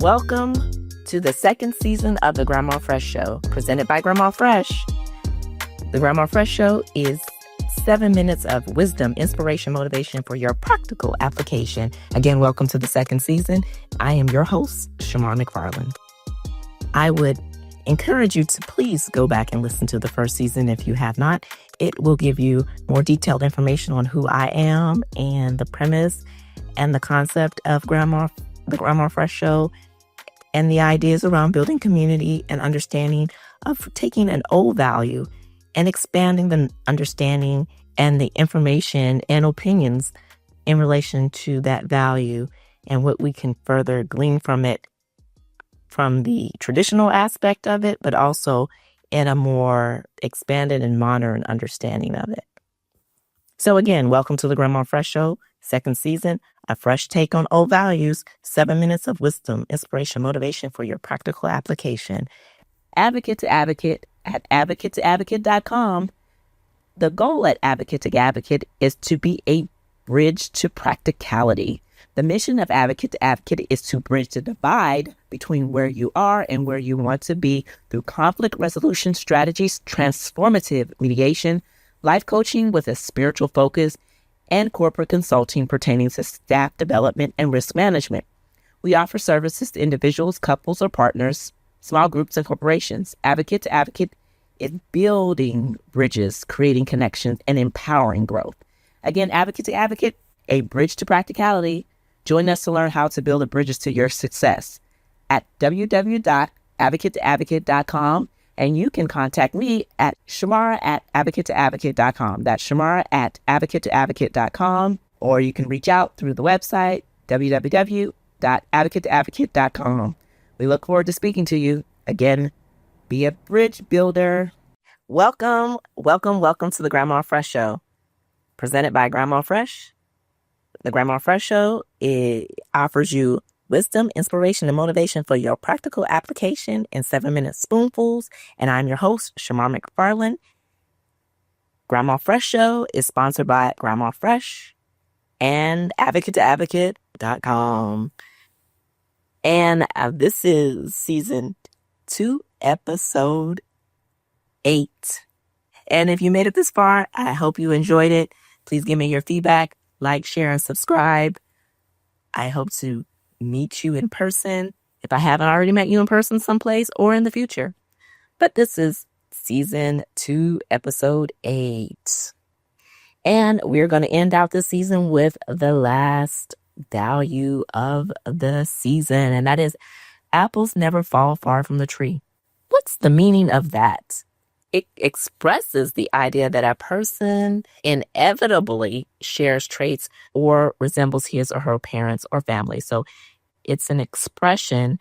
Welcome to the second season of the Grandma Fresh Show, presented by Grandma Fresh. The Grandma Fresh Show is 7 minutes of wisdom, inspiration, motivation for your practical application. Again, welcome to the second season. I am your host, Shamara McFarland. I would encourage you to please go back and listen to the first season if you have not. It will give you more detailed information on who I am and the premise and the concept of the Grandma Fresh Show and the ideas around building community and understanding of taking an old value and expanding the understanding and the information and opinions in relation to that value and what we can further glean from it, from the traditional aspect of it, but also in a more expanded and modern understanding of it. So again, welcome to the Grandma Fresh Show, second season, a fresh take on old values, 7 minutes of wisdom, inspiration, motivation for your practical application. Advocate to Advocate at advocate2advocate.com. The goal at Advocate to Advocate is to be a bridge to practicality. The mission of Advocate to Advocate is to bridge the divide between where you are and where you want to be through conflict resolution strategies, transformative mediation, life coaching with a spiritual focus, and corporate consulting pertaining to staff development and risk management. We offer services to individuals, couples, or partners, small groups, and corporations. Advocate to Advocate is building bridges, creating connections, and empowering growth. Again, Advocate to Advocate, a bridge to practicality. Join us to learn how to build the bridges to your success at www.advocate2advocate.com. And you can contact me at Shamara at advocate2advocate.com. That's Shamara at advocate2advocate.com. Or you can reach out through the website, www.advocate2advocate.com. We look forward to speaking to you. Again, be a bridge builder. Welcome to the Grandma Fresh Show, presented by Grandma Fresh. The Grandma Fresh Show, it offers you wisdom, inspiration, and motivation for your practical application in 7-minute spoonfuls. And I'm your host, Shamara McFarland. Grandma Fresh Show is sponsored by Grandma Fresh and advocate2advocate.com. And this is season 2, episode 8. And if you made it this far, I hope you enjoyed it. Please give me your feedback, like, share, and subscribe. I hope to meet you in person if I haven't already met you in person someplace or in the future. But this is season 2, episode 8. And we're going to end out this season with the last value of the season, and that is apples never fall far from the tree. What's the meaning of that? It expresses the idea that a person inevitably shares traits or resembles his or her parents or family. So it's an expression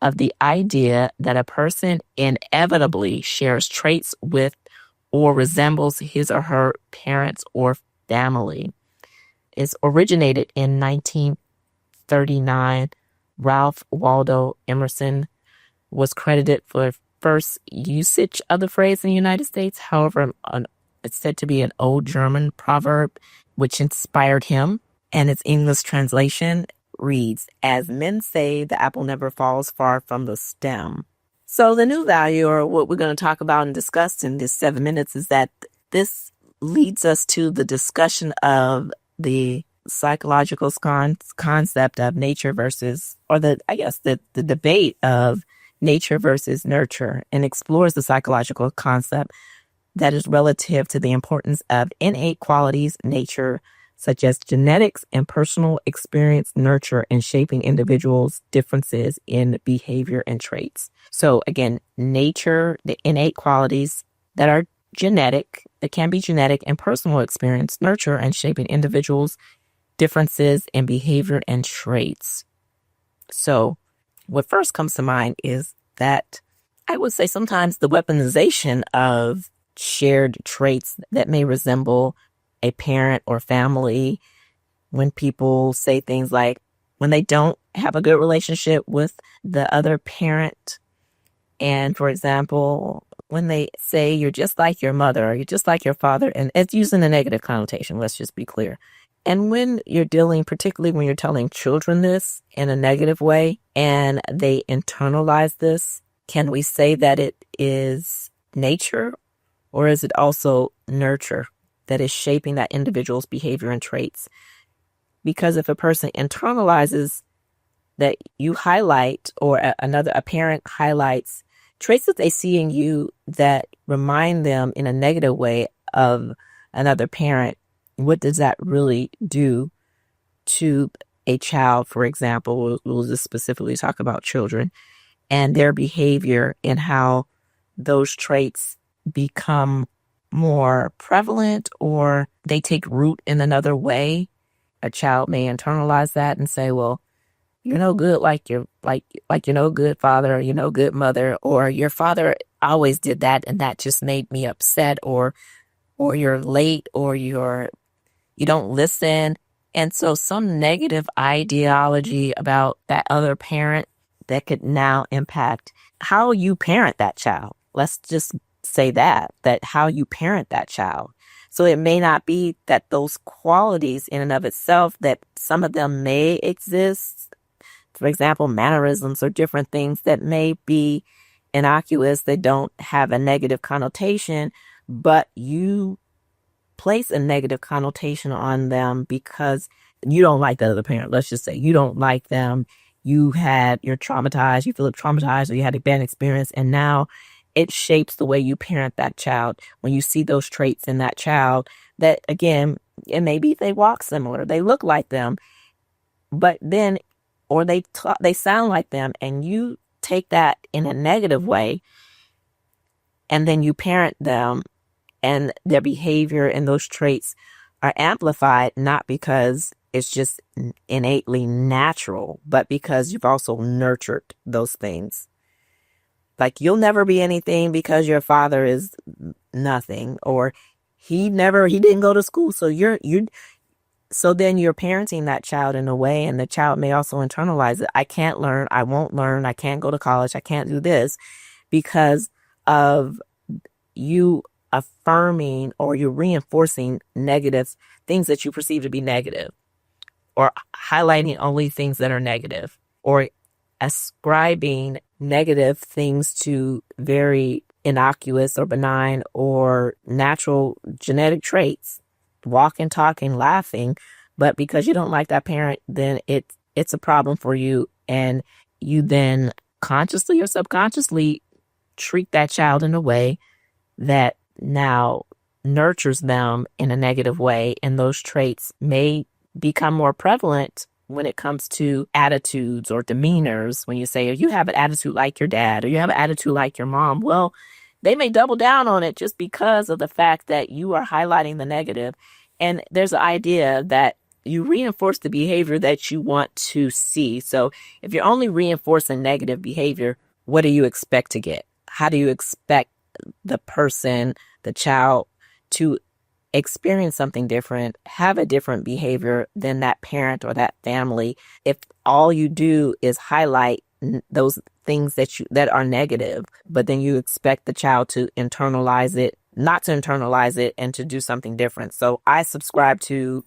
of the idea that a person inevitably shares traits with or resembles his or her parents or family. It's originated in 1939. Ralph Waldo Emerson was credited for first usage of the phrase in the United States. However, it's said to be an old German proverb which inspired him, and its English translation reads, "As men say, the apple never falls far from the stem." So the new value, or what we're going to talk about and discuss in this 7 minutes, is that this leads us to the discussion of the psychological concept of nature versus, or the debate of nature versus nurture, and explores the psychological concept that is relative to the importance of innate qualities, nature, such as genetics and personal experience, nurture, in shaping individuals' differences in behavior and traits. So again, nature, the innate qualities that are genetic, that can be genetic, and personal experience, nurture, and shaping individuals' differences in behavior and traits. So what first comes to mind is that I would say sometimes the weaponization of shared traits that may resemble a parent or family, when people say things like, when they don't have a good relationship with the other parent, and for example, when they say you're just like your mother or you're just like your father, and it's using a negative connotation, let's just be clear. And when you're dealing, particularly when you're telling children this in a negative way, and they internalize this, can we say that it is nature, or is it also nurture that is shaping that individual's behavior and traits? Because if a person internalizes that you highlight, or a parent highlights traits that they see in you that remind them in a negative way of another parent, what does that really do to a child? For example, we'll just specifically talk about children and their behavior and how those traits become more prevalent or they take root in another way. A child may internalize that and say, well, you're no good like you're no good father, or you're no good mother, or your father always did that and that just made me upset, or you're late, or you don't listen. And so some negative ideology about that other parent that could now impact how you parent that child. Let's just say that how you parent that child. So it may not be that those qualities in and of itself, that some of them may exist. For example, mannerisms or different things that may be innocuous, that don't have a negative connotation, but you place a negative connotation on them because you don't like the other parent. Let's just say you don't like them. You're traumatized, you feel traumatized, or you had a bad experience, and now it shapes the way you parent that child. When you see those traits in that child, that again, it may be they walk similar, they look like them, but then, or they sound like them, and you take that in a negative way, and then you parent them, and their behavior and those traits are amplified, not because it's just innately natural, but because you've also nurtured those things. Like, you'll never be anything because your father is nothing, or he didn't go to school. So then you're parenting that child in a way, and the child may also internalize it. I can't learn. I won't learn. I can't go to college. I can't do this, because of you affirming, or you're reinforcing negative things that you perceive to be negative, or highlighting only things that are negative, or ascribing negative things to very innocuous or benign or natural genetic traits, walking, talking, laughing. But because you don't like that parent, then it's a problem for you, and you then consciously or subconsciously treat that child in a way that now nurtures them in a negative way, and those traits may become more prevalent when it comes to attitudes or demeanors. When you say, you have an attitude like your dad, or you have an attitude like your mom, well, they may double down on it just because of the fact that you are highlighting the negative. And there's an idea that you reinforce the behavior that you want to see. So if you're only reinforcing negative behavior, what do you expect to get? How do you expect the person, the child, to experience something different, have a different behavior than that parent or that family, if all you do is highlight those things that are negative, but then you expect the child to internalize it, not to internalize it, and to do something different? So I subscribe to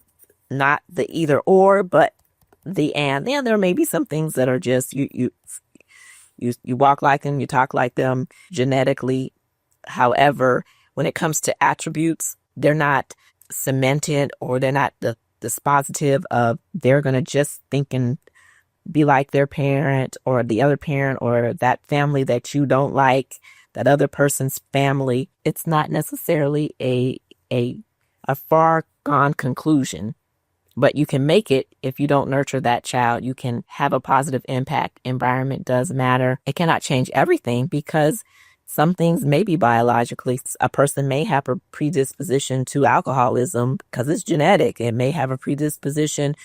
not the either or, but the and. Then there may be some things that are just you walk like them, you talk like them genetically. However, when it comes to attributes, they're not cemented, or they're not dispositive of they're going to just think and be like their parent or the other parent or that family that you don't like, that other person's family. It's not necessarily a far gone conclusion, but you can make it if you don't nurture that child. You can have a positive impact. Environment does matter. It cannot change everything, because some things may be biologically. A person may have a predisposition to alcoholism because it's genetic. It may have a predisposition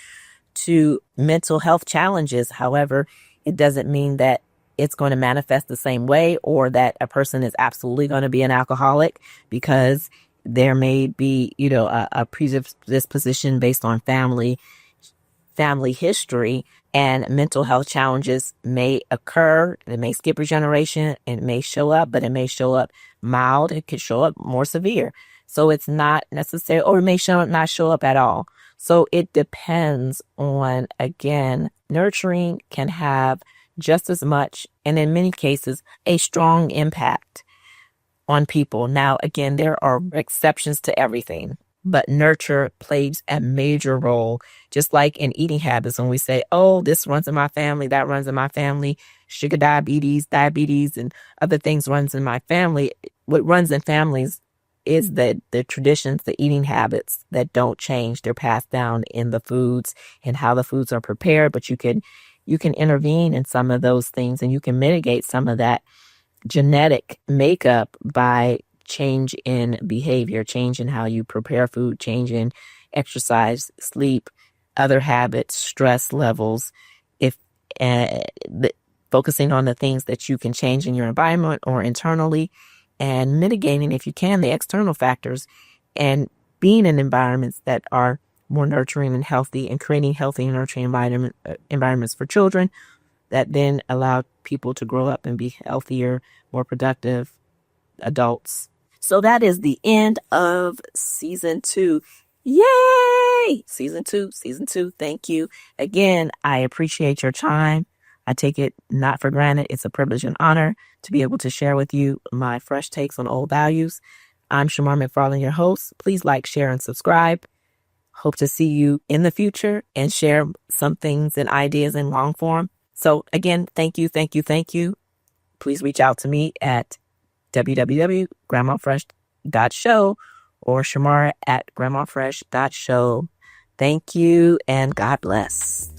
to mental health challenges. However, it doesn't mean that it's going to manifest the same way, or that a person is absolutely going to be an alcoholic, because there may be, a predisposition based on family history, and mental health challenges may occur. It may skip a generation, it may show up, but it may show up mild. It could show up more severe. So it's not necessary, or it may not show up at all. So it depends on, again, nurturing can have just as much, and in many cases, a strong impact on people. Now, again, there are exceptions to everything, but nurture plays a major role, just like in eating habits. When we say, oh, this runs in my family, that runs in my family, sugar diabetes, and other things runs in my family. What runs in families is the traditions, the eating habits that don't change. They're passed down in the foods and how the foods are prepared, but you can intervene in some of those things, and you can mitigate some of that genetic makeup by change in behavior, change in how you prepare food, change in exercise, sleep, other habits, stress levels. If focusing on the things that you can change in your environment or internally, and mitigating, if you can, the external factors, and being in environments that are more nurturing and healthy, and creating healthy and nurturing environments for children that then allow people to grow up and be healthier, more productive adults. So that is the end of season 2. Yay! Season 2. Thank you. Again, I appreciate your time. I take it not for granted. It's a privilege and honor to be able to share with you my fresh takes on old values. I'm Shamara McFarland, your host. Please like, share, and subscribe. Hope to see you in the future and share some things and ideas in long form. So again, thank you. Please reach out to me at www.grandmafresh.show or Shamara at grandmafresh.show. Thank you and God bless.